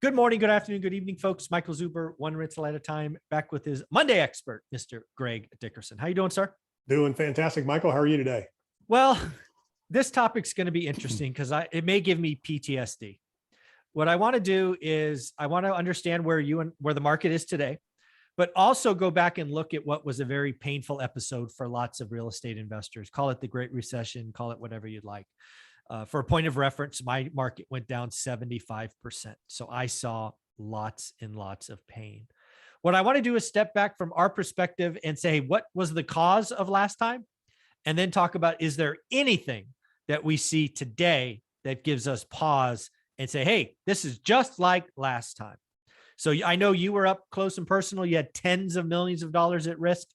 Good morning, good afternoon, good evening, folks. Michael Zuber, one rental at a time, back with his Monday expert, Mr. Greg Dickerson. How you doing, sir? Doing fantastic. Michael, how are you today? Well, this topic's going to be interesting because it may give me PTSD. What I want to do is I want to understand where the market is today, but also go back and look at what was a very painful episode for lots of real estate investors. Call it the Great Recession, call it whatever you'd like. For a point of reference, my market went down 75%. So I saw lots and lots of pain. What I want to do is step back from our perspective and say, what was the cause of last time? And then talk about, is there anything that we see today that gives us pause and say, hey, this is just like last time. So I know you were up close and personal. You had tens of millions of dollars at risk.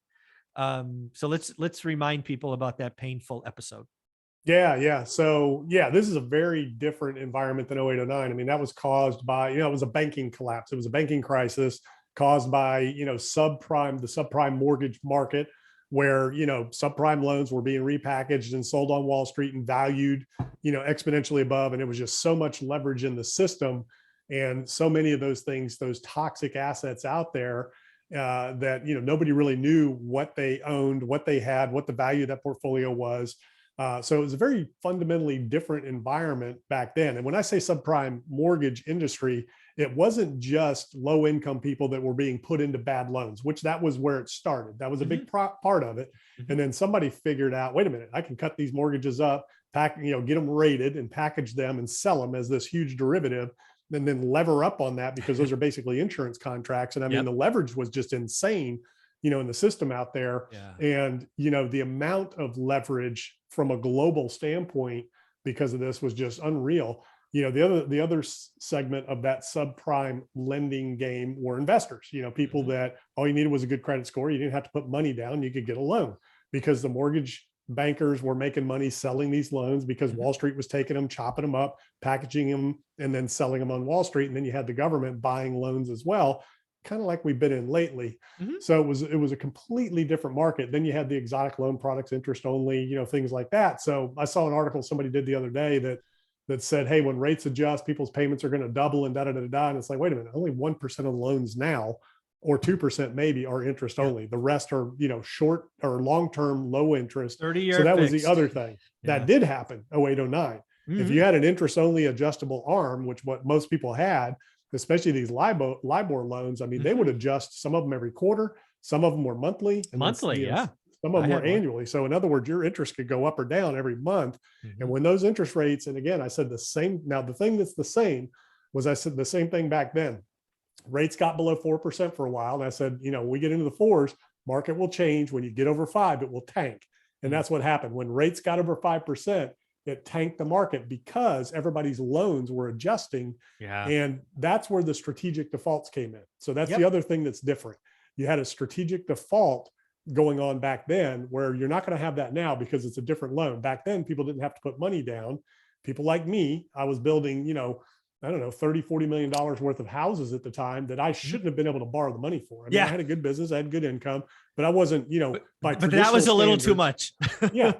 So let's remind people about that painful episode. Yeah. So this is a very different environment than 08, 09. I mean, that was caused by, it was a banking collapse. It was a banking crisis caused by, the subprime mortgage market where, subprime loans were being repackaged and sold on Wall Street and valued, exponentially above. And it was just so much leverage in the system and so many of those things, those toxic assets out there that, nobody really knew what they owned, what they had, what the value of that portfolio was. So it was a very fundamentally different environment back then. And when I say subprime mortgage industry, it wasn't just low income people that were being put into bad loans, which that was where it started. That was a big part of it. And then somebody figured out, wait a minute, I can cut these mortgages up, get them rated and package them and sell them as this huge derivative, and then lever up on that because those are basically insurance contracts. And I mean, the leverage was just insane, in the system out there. And, the amount of leverage from a global standpoint because of this was just unreal. The other segment of that subprime lending game were investors, people that all you needed was a good credit score. You didn't have to put money down. You could get a loan because the mortgage bankers were making money selling these loans because Wall Street was taking them, chopping them up, packaging them, and then selling them on Wall Street. And then you had the government buying loans as well, kind of like we've been in lately. So it was a completely different market. Then you had the exotic loan products, interest only, things like that. So I saw an article somebody did the other day that said, hey, when rates adjust, people's payments are going to double and da-da-da-da. And it's like, wait a minute, only 1% of the loans now, or 2% maybe, are interest only. The rest are, short or long-term low interest. 30-year So that fixed. was the other thing that did happen, 08, 09. If you had an interest only adjustable arm, which what most people had, especially these LIBOR loans, I mean, they would adjust some of them every quarter. Some of them were monthly. And some of them were annually. So in other words, your interest could go up or down every month. And when those interest rates, and again, I said the same, now the thing that's the same was I said the same thing back then. Rates got below 4% for a while. And I said, we get into the fours, market will change. When you get over 5, it will tank. And that's what happened. When rates got over 5%, it tanked the market because everybody's loans were adjusting. And that's where the strategic defaults came in. So that's the other thing that's different. You had a strategic default going on back then where you're not going to have that now because it's a different loan. Back then, people didn't have to put money down. People like me, I was building, I don't know, $30-40 million worth of houses at the time that I shouldn't have been able to borrow the money for. I mean, I had a good business, I had good income, but I wasn't, but that was a little too much.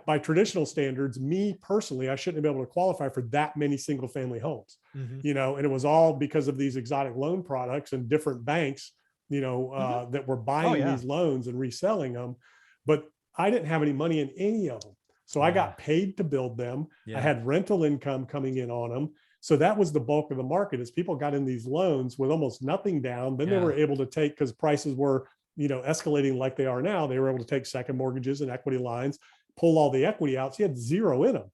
By traditional standards, me personally, I shouldn't have been able to qualify for that many single family homes, and it was all because of these exotic loan products and different banks, that were buying these loans and reselling them. But I didn't have any money in any of them. So I got paid to build them. I had rental income coming in on them. So that was the bulk of the market. As people got in these loans with almost nothing down, then they were able to take, because prices were, escalating like they are now, they were able to take second mortgages and equity lines, pull all the equity out. So you had zero in them.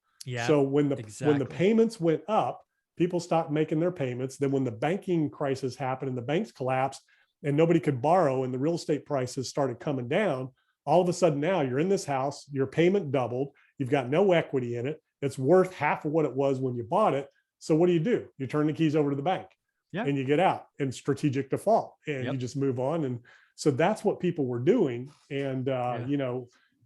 So when the payments went up, people stopped making their payments. Then when the banking crisis happened and the banks collapsed and nobody could borrow and the real estate prices started coming down, all of a sudden now you're in this house, your payment doubled, you've got no equity in it. It's worth half of what it was when you bought it. So what do? You turn the keys over to the bank and you get out in strategic default and you just move on. And so that's what people were doing. And,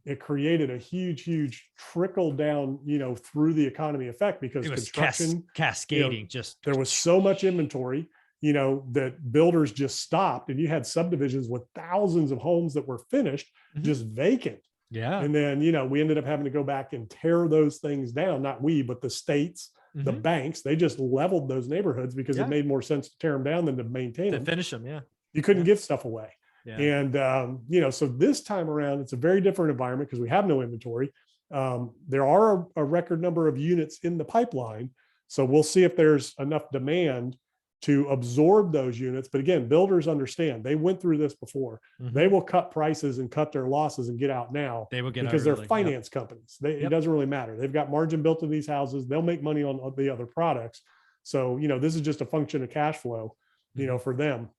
it created a huge trickle down, through the economy effect because it was construction cascading, there was so much inventory, that builders just stopped, and you had subdivisions with thousands of homes that were finished, just vacant. And then, we ended up having to go back and tear those things down. Not we, but the states, The Mhm. banks, they just leveled those neighborhoods because Yeah. it made more sense to tear them down than to maintain To them. finish them. Yeah. You couldn't Yeah. give stuff away. Yeah. And, so this time around, it's a very different environment because we have no inventory. There are a record number of units in the pipeline. So we'll see if there's enough demand to absorb those units. But again, builders understand, they went through this before. Mhm. They will cut prices and cut their losses and get out now They will get out because they're early. Yep. finance companies. It Yep. doesn't really matter. They've got margin built in these houses. They'll make money on the other products. So, this is just a function of cash flow, Mhm. for them.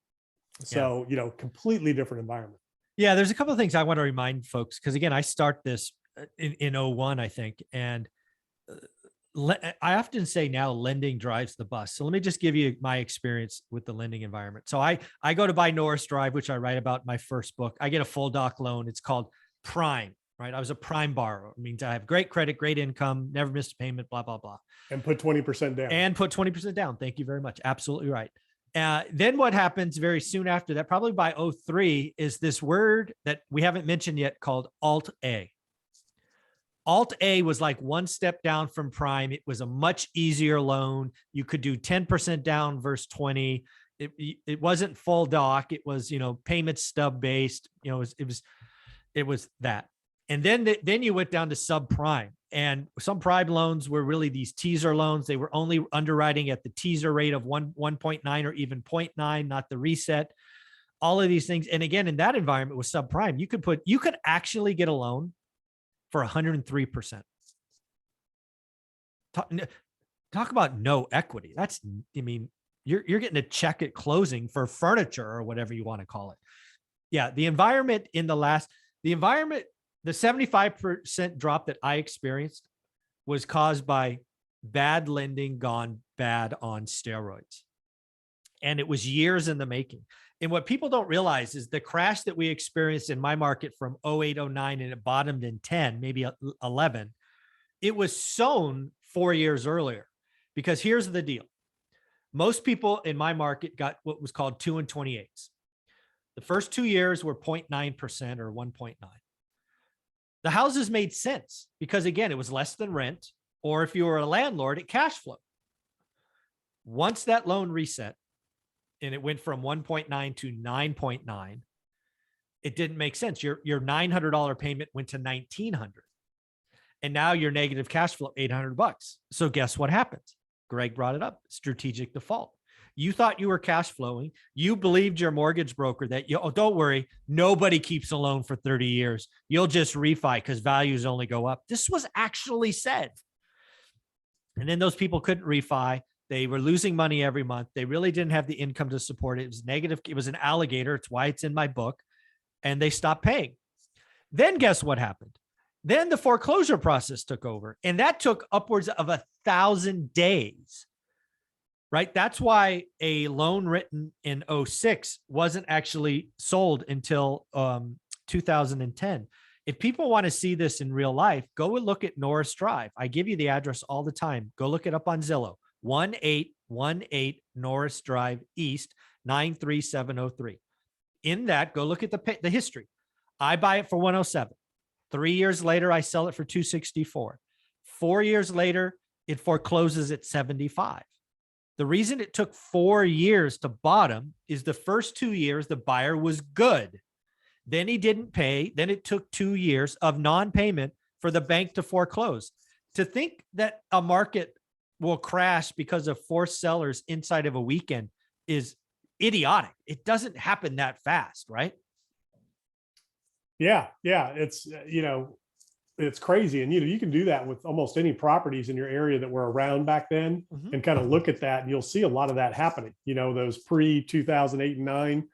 So, completely different environment. Yeah, there's a couple of things I want to remind folks because again, I start this in 01, I think, and I often say now lending drives the bus. So let me just give you my experience with the lending environment. So I go to buy Norris Drive, which I write about in my first book. I get a full doc loan. It's called Prime, right? I was a prime borrower. It means I have great credit, great income, never missed a payment, blah, blah, blah. And put 20% down. And put 20% down. Thank you very much. Absolutely right. Then what happens very soon after that, probably by 03, is this word that we haven't mentioned yet called Alt A. Alt A was like one step down from Prime. It was a much easier loan. You could do 10% down versus 20. It wasn't full doc. It was, payment stub based, it was that. And then you went down to subprime, and some prime loans were really these teaser loans. They were only underwriting at the teaser rate of 1.9 or even 0.9, not the reset, all of these things. And again, in that environment with subprime, you could actually get a loan for 103%. Talk about no equity. You're getting a check at closing for furniture or whatever you want to call it. Yeah. The 75% drop that I experienced was caused by bad lending gone bad on steroids. And it was years in the making. And what people don't realize is the crash that we experienced in my market from 08, 09, and it bottomed in 10, maybe 11, it was sown 4 years earlier. Because here's the deal. Most people in my market got what was called 2 and 28s. The first 2 years were 0.9% or 1.9. The houses made sense because, again, it was less than rent, or if you were a landlord, it cash flowed. Once that loan reset and it went from 1.9 to 9.9, it didn't make sense. Your $900 payment went to $1,900. And now your negative cash flow, $800. So guess what happens? Greg brought it up, strategic default. You thought you were cash flowing. You believed your mortgage broker that don't worry, nobody keeps a loan for 30 years. You'll just refi because values only go up. This was actually said. And then those people couldn't refi. They were losing money every month. They really didn't have the income to support it. It was negative. It was an alligator. It's why it's in my book. And they stopped paying. Then guess what happened? Then the foreclosure process took over. And that took upwards of 1,000 days. Right. That's why a loan written in 06 wasn't actually sold until 2010. If people want to see this in real life, go and look at Norris Drive. I give you the address all the time. Go look it up on Zillow. 1818 Norris Drive East, 93703. In that, go look at the history. I buy it for 107. 3 years later, I sell it for 264. 4 years later, it forecloses at 75. The reason it took 4 years to bottom is the first 2 years, the buyer was good. Then he didn't pay. Then it took 2 years of non-payment for the bank to foreclose. To think that a market will crash because of forced sellers inside of a weekend is idiotic. It doesn't happen that fast, right? Yeah. It's crazy. And, you can do that with almost any properties in your area that were around back then, and kind of look at that, and you'll see a lot of that happening, those pre 2008 and 9,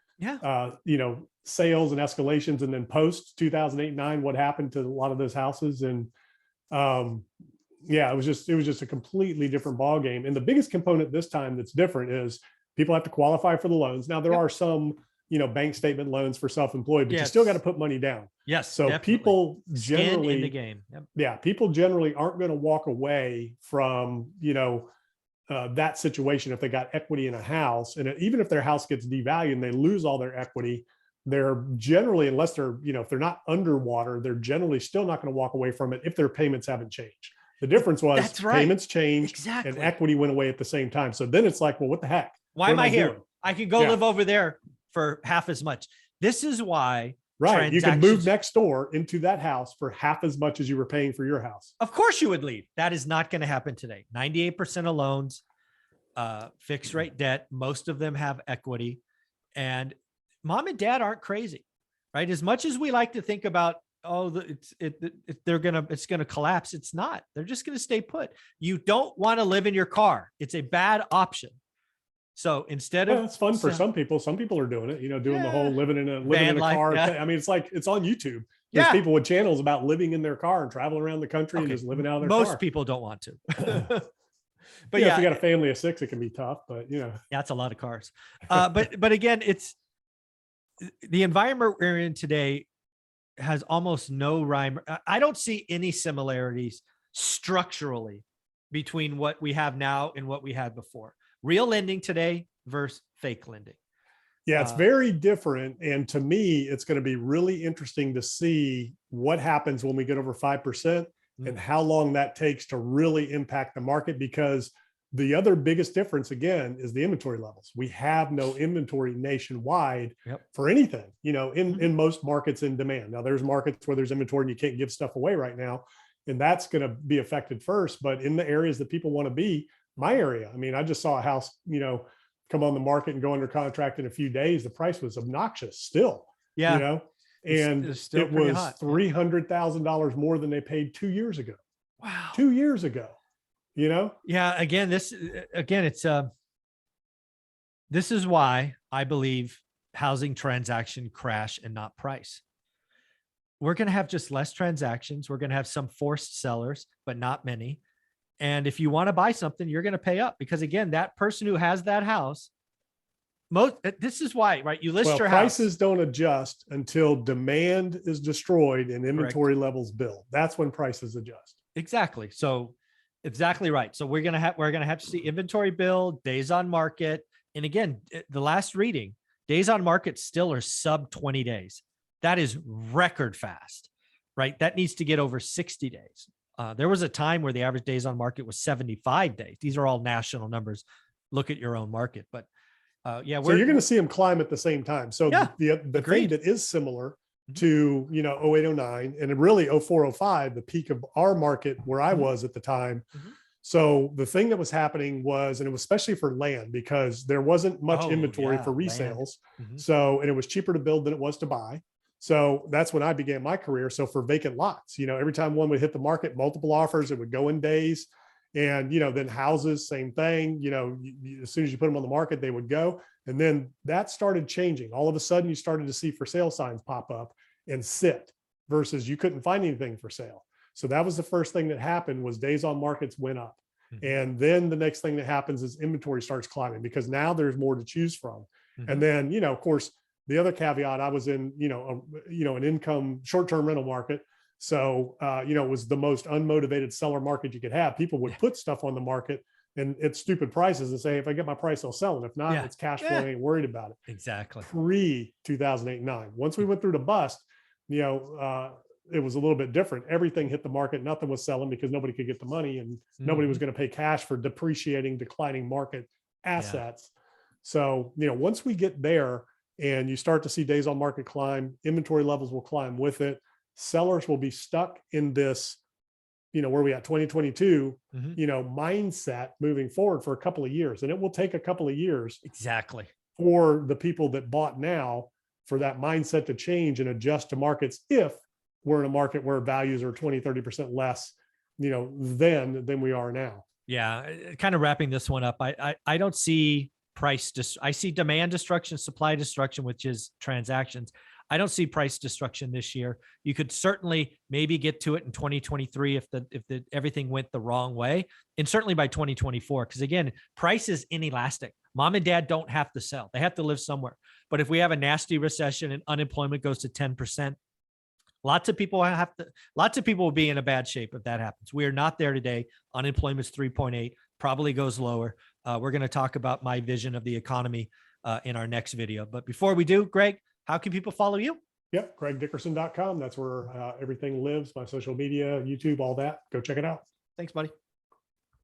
sales and escalations, and then post 2008 and 9, what happened to a lot of those houses. And it was just a completely different ball game. And the biggest component this time that's different is people have to qualify for the loans. Now there are some, bank statement loans for self-employed, but you still got to put money down. Yes. So definitely. people generally in the game. Yep. Yeah, people generally aren't going to walk away from, that situation if they got equity in a house. And even if their house gets devalued and they lose all their equity, they're generally, unless they're, if they're not underwater, they're generally still not going to walk away from it if their payments haven't changed. The difference was That's right. payments changed Exactly. and equity went away at the same time. So then it's like, well, what the heck? Why What am I here? doing? I can go live over there for half as much. This is why. Right. You can move next door into that house for half as much as you were paying for your house. Of course you would leave. That is not going to happen today. 98% of loans, fixed rate debt. Most of them have equity, and mom and dad aren't crazy, right? As much as we like to think about, oh, it's going to collapse. It's not. They're just going to stay put. You don't want to live in your car. It's a bad option. So instead of, it's fun for some people. Some people are doing it, doing the whole living in a car. Yeah. I mean, it's like, it's on YouTube. There's people with channels about living in their car and traveling around the country and just living out of their car. Most people don't want to. But if you got a family of 6, it can be tough, but that's a lot of cars. But again, it's the environment we're in today has almost no rhyme. I don't see any similarities structurally between what we have now and what we had before. Real lending today versus fake lending. Yeah, it's very different. And to me, it's going to be really interesting to see what happens when we get over 5% and how long that takes to really impact the market, because the other biggest difference, again, is the inventory levels. We have no inventory nationwide for anything, in most markets in demand. Now, there's markets where there's inventory and you can't give stuff away right now, and that's going to be affected first. But in the areas that people want to be, my area, I mean, I just saw a house, come on the market and go under contract in a few days. The price was obnoxious still, and it was $300,000 more than they paid 2 years ago. Wow. 2 years ago, Yeah. Again, this is why I believe housing transaction crash and not price. We're going to have just less transactions. We're going to have some forced sellers, but not many. And if you want to buy something, you're going to pay up, because again, that person who has that house, this is why, right? You list your house. Prices don't adjust until demand is destroyed and inventory levels build. That's when prices adjust. Exactly. So exactly right. So we're going to have to see inventory build, days on market. And again, the last reading, days on market still are sub 20 days. That is record fast, right? That needs to get over 60 days. There was a time where the average days on market was 75 days. These are all national numbers. Look at your own market. But so you're going to see them climb at the same time. So the thing that is similar to, 08, 09, and really 04, 05, the peak of our market where I was at the time. So the thing that was happening was, and it was especially for land, because there wasn't much inventory for resales. So, and it was cheaper to build than it was to buy. So that's when I began my career. So for vacant lots, every time one would hit the market, multiple offers, it would go in days. And, then houses, same thing, as soon as you put them on the market, they would go. And then that started changing. All of a sudden you started to see for sale signs pop up and sit, versus you couldn't find anything for sale. So that was the first thing that happened, was days on markets went up. And then the next thing that happens is inventory starts climbing, because now there's more to choose from. And then, of course, the other caveat, I was in, an income short-term rental market. So, it was the most unmotivated seller market you could have. People would put stuff on the market and it's stupid prices and say, if I get my price, I'll sell it. If not, it's cash flow. I ain't worried about it. Exactly. Pre 2008, 9. Once we went through the bust, it was a little bit different. Everything hit the market. Nothing was selling because nobody could get the money, and nobody was going to pay cash for depreciating, declining market assets. So, once we get there and you start to see days on market climb, inventory levels will climb with it. Sellers will be stuck in this, where we at 2022, mindset moving forward for a couple of years. And it will take a couple of years for the people that bought now, for that mindset to change and adjust to markets, if we're in a market where values are 20, 30% less, than we are now. Yeah. Kind of wrapping this one up. I don't see I see demand destruction, supply destruction, which is transactions. I don't see price destruction this year. You could certainly maybe get to it in 2023 if everything went the wrong way, and certainly by 2024, because again, price is inelastic. Mom and dad don't have to sell; they have to live somewhere. But if we have a nasty recession and unemployment goes to 10%, lots of people will be in a bad shape if that happens. We are not there today. Unemployment's 3.8, probably goes lower. We're going to talk about my vision of the economy in our next video. But before we do, Greg, how can people follow you? Yep, GregDickerson.com. That's where everything lives, my social media, YouTube, all that. Go check it out. Thanks, buddy.